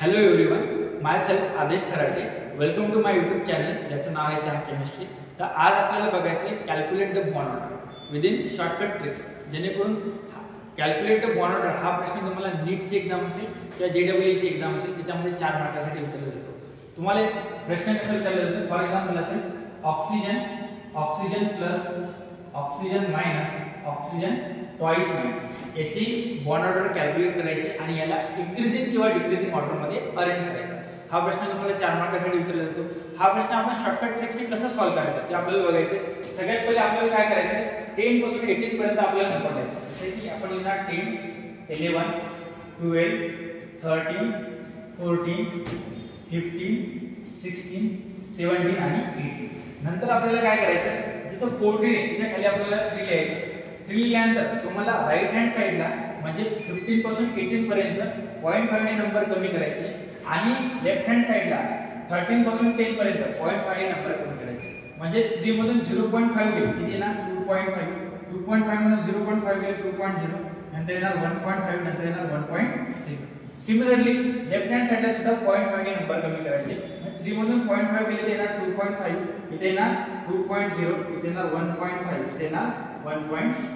Hello everyone, myself Adesh Kharate. Welcome to my YouTube channel ज्याचं नाव आहे चांग केमिस्ट्री. तर आज आपल्याला बघायचं आहे calculate the bond order within shortcut tricks, जेणेकरून कॅल्क्युलेट द बॉन्ड ऑर्डर हा प्रश्न तुम्हाला नीटची एक्झाम असेल किंवा JEE ची एक्झाम असेल त्याच्यामध्ये 4 मार्कासाठी विचारला जातो. तुम्हाला प्रश्न कसा विचारला जातो? फॉर एक्झाम्पल असेल oxygen plus oxygen minus oxygen twice minus याची बॉन्ड ऑर्डर कॅल्क्युलेट करायची आणि याला इंक्रीजिंग किंवा डिक्रीजिंग ऑर्डर मध्ये अरेंज करायचा. हा प्रश्न तुम्हाला 4 मार्कासाठी विचारला जातो. हा प्रश्न आपण शॉर्टकट ट्रिक्सने कसं सॉल्व्ह करायचा ते आपल्याला बघायचं. सगळ्यात पहिले आपल्याला काय करायचं, 10 पासून 18 पर्यंत आपल्याला नंबर द्यायचे. जसे की आपण लिहिणार 10, 11, 12, 13, 14, 15, 16, 17 आणि 18. नंतर आपल्याला काय करायचं, जिथं 14 आहे त्याच्या खाली आपल्याला 3 लिहायचं. 3 लिहिल्यानंतर तुम्हाला राईट हँड साइडला म्हणजे 15 पासून 18 पर्यंत 0.5 ने नंबर कमी करायचे आणि लेफ्ट हँड साइडला 13 पासून 10 पर्यंत 0.5 ने नंबर कमी करायचे. म्हणजे 3 मधून 0.5 गेले किती ना 2.5. 2.5 मधून 0.5 गेले 2.0, नंतर येणार 1.5, नंतर येणार 1.3. सिमिलरली लेफ्ट हँड साइडला सुद्धा 0.5 ने नंबर कमी करायचे. 3 मधून 0.5 गेले ते येणार 2.5, इथे येणार 2.0, इथे येणार 1.5, इथे येणार 1.0.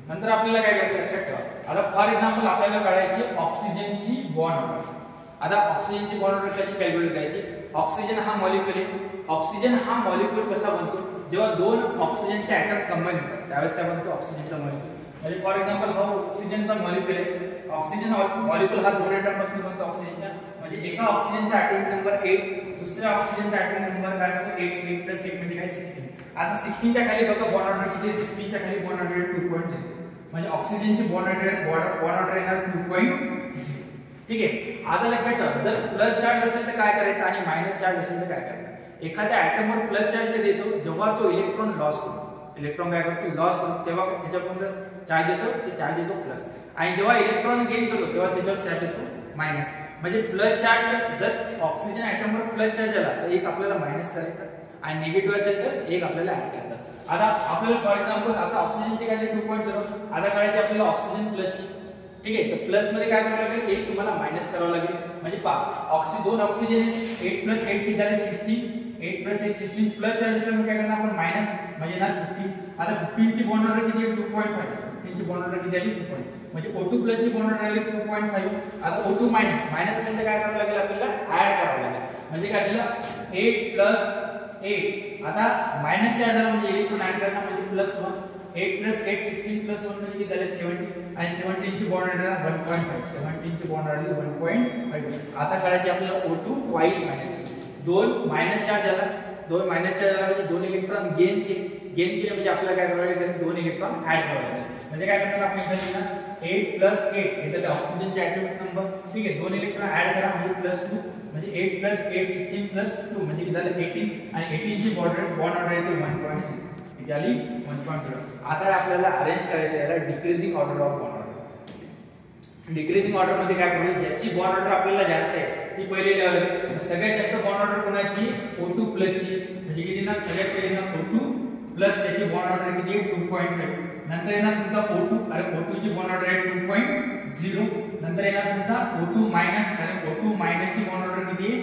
नंतर आपल्याला काय करायचं लक्षात ठेवा. आता फॉर एक्झाम्पल आपल्याला काढायची ऑक्सिजनची बॉन्ड ऑर्डर. आता ऑक्सिजनची बॉन्ड ऑर्डर कशी कॅल्क्युलेट करायची? ऑक्सिजन हा मॉलिक्यूल आहे. ऑक्सिजन हा मॉलिक्यूल कसा बनतो? जेव्हा दोन ऑक्सिजनचे ॲटम कंबाईन होतात त्यावेळेस काय बनतो? ऑक्सिजनचा मॉलिक्यूल. म्हणजे फॉर एक्झाम्पल हा ऑक्सिजनचा मॉलिक्यूल आहे. ऑक्सिजन मॉलिक्यूल हा 2 ॲटम पासून बनतो ऑक्सिजनच्या. म्हणजे एका ऑक्सिजनचा ॲटॉमिक नंबर 8, दुसऱ्या ऑक्सिजनचा ॲटॉमिक नंबर काय असतो? 8. 8 + 8 म्हणजे काय? 16. आता 16 च्या खाली बघा बॉन्ड ऑर्डर किती आहे? 16 च्या खाली बॉन्ड ऑर्डर 2.0. म्हणजे ऑक्सिजनची बॉन्ड ऑर्डर येणार 2.0. ठीक आहे. आता लक्षात ठेवा, जर प्लस चार्ज असेल तर काय करायचं आणि मायनस चार्ज असेल तर काय करायचं. एखाद्या ॲटमवर प्लस चार्ज कधी येतो? जेव्हा तो इलेक्ट्रॉन लॉस करतो. इलेक्ट्रॉन काय करतो? लॉस करतो. तेव्हा त्याच्यावर चार्ज येतो, ते चार्ज येतो प्लस. आणि जेव्हा इलेक्ट्रॉन गेन करतो तेव्हा त्याच्यावर चार्ज येतो मायनस. म्हणजे प्लस चार्ज जर ऑक्सिजन ॲटमवर प्लस चार्ज आला तर एक आपल्याला मायनस करायचा आणि निगेटिव्ह असेल तर एक आपल्याला ऍड करायचा. आता आपल्याला फॉर एक्झाम्पल आता ऑक्सिजनचे काय 2.0, आता काढायचे आपल्याला ऑक्सिजन प्लसची. ठीक आहे. तर प्लस मध्ये काय करावं लागेल? एक तुम्हाला मायनस करावं लागेल. म्हणजे दोन ऑक्सिजन 8 + 8 किती झाले? 16. 8 + 8 16. प्लस चार्ज असल्यामुळे काय करणार आपण? मायनस म्हणजे येणार 15. आता 15 ची बॉन्ड ऑर्डर किती आहे? 2.5. 15 ची बॉन्ड ऑर्डर किती आली? 2.5. म्हणजे O2 प्लस ची बॉन्ड ऑर्डर आली 2.5. आता O2 मायनस असेल तर काय करावं लागेल? आपल्याला ऍड करावं लागेल. म्हणजे काय झालं? 8 + 8. आता मायनस चार्ज झाला म्हणजे इलेक्ट्रॉन ऍड करायचा म्हणजे +1. 8 + 8 16 + 1 म्हणजे किती झाले? 70. आणि 17 ची बॉन्ड ऑर्डर 1.5. 17 ची बॉन्ड ऑर्डर 1.5. आता काढायची आपल्याला O2 twice minus. 2 minus charge झाला म्हणजे 2 इलेक्ट्रॉन गेन केले म्हणजे आपल्याला काय करावं लागेल? 2 इलेक्ट्रॉन ऍड करावे लागेल. म्हणजे काय करणार आपण इथे लिहिणार 8 + 8 हे झाले ऑक्सिजनचे ॲटॉमिक नंबर. ठीक आहे. 2 इलेक्ट्रॉन ऍड करा म्हणजे +2. म्हणजे 8 + 8 16 + 2 म्हणजे किती झालं? 18. आणि 18 ची बॉन्ड ऑर्डर येते 1.0. किती आली? 1.0. आता आपल्याला अरेंज करायचं याला decreasing order of bond order. Decreasing order मध्ये काय करू? ज्याची बॉन्ड ऑर्डर आपल्याला जास्त आहे ती पहिले लिहावी. सगळ्यात जास्त बॉन्ड ऑर्डर कोणाची? O2 प्लसची. म्हणजे किती ना? सगळ्यात पहिले ना O2 प्लस त्याची बॉन्ड ऑर्डर किती आहे? 2.5. नंतर येणार तुमचा O2 ची बॉन्ड ऑर्डर आहे 2.0. नंतर येणार तुमचा O2 मायनस आणि O2 मायनस ची बॉन्ड ऑर्डर किती आहे?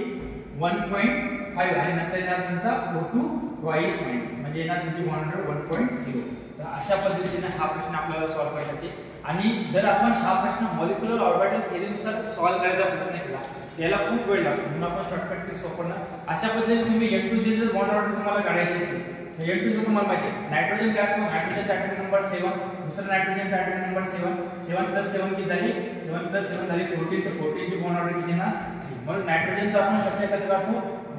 1.5. आणि नंतर येणार तुमचा O2 ट्वाइस मायनस म्हणजे येणार तुमची बॉन्ड ऑर्डर 1.0. तर अशा पद्धतीने हा प्रश्न आपल्याला सॉल्व्ह करता येते. आणि जर आपण हा प्रश्न मॉलिक्युलर ऑर्बिटल थेअरीनुसार सॉल्व्ह करायचा प्रयत्न केला याला खूप वेळ लागतो, म्हणून आपण शॉर्टकट ट्रिक्स वापरणार. अशा पद्धतीने तुम्ही N2 जर बॉन्ड ऑर्डर तुम्हाला काढायची असेल तर N2 चं तुम्हाला माहिती आहे नायट्रोजन गॅस मग नायट्रोजनचा ॲटॉमिक नंबर 7, दुसरा नायट्रोजनचा ॲटॉमिक नंबर 7. 7 + 7 किती झाली? 7 + 7 झाली 14. तर 14 ची बॉन्ड ऑर्डर किती ना? 3. म्हणून नायट्रोजनचा आपण स्ट्रक्चर कसं काढतो?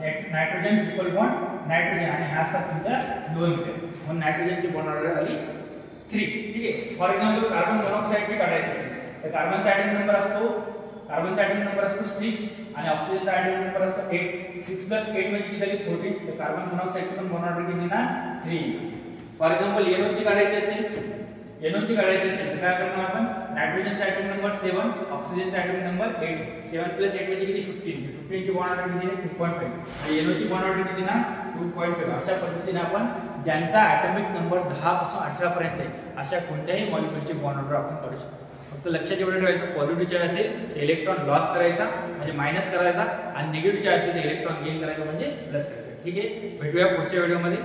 नायट्रोजन ट्रिपल बॉन्ड नायट्रोजन आणि हा असतात तुमच्या लोन पेअर. म्हणून नायट्रोजनची बॉन्ड ऑर्डर आली 3. ठीक आहे. फॉर एक्झाम्पल कार्बन मोनॉक्साईडची काढायची असेल तर कार्बनचा ॲटॉमिक नंबर असतो 6 आणि ऑक्सिजनचा ॲटॉमिक नंबर असतो 8. 6 + 8 म्हणजे किती झाली? 14. तर कार्बन मोनॉक्साईडची पण बॉन्ड ऑर्डर किती ना? 3. फॉर एक्झाम्पल NO ची काढायची असेल तर काय करणार आपण? नायट्रोजनचा ॲटॉमिक नंबर 7, ऑक्सिजनचा ॲटॉमिक नंबर 8. 7 + 8 म्हणजे किती? 15. 15 ची बॉन्ड ऑर्डर किती आहे? 2.5. आणि NO ची बॉन्ड ऑर्डर किती ना? 2.5. अशा पद्धतीने आपण ज्यांचा ॲटॉमिक नंबर 10 पासून 18 पर्यंत आहे अशा कोणत्याही मॉलिक्युलची बॉन्ड ऑर्डर आपण काढू शकतो. फक्त लक्षात एवढं ठेवायचं, पॉझिटिव्ह चार्ज असेल तर इलेक्ट्रॉन लॉस करायचा म्हणजे मायनस करायचा, आणि निगेटिव्ह चार्ज असेल तर इलेक्ट्रॉन गेन करायचा म्हणजे प्लस करायचा. ठीक आहे, भेटूया पुढच्या व्हिडिओमध्ये.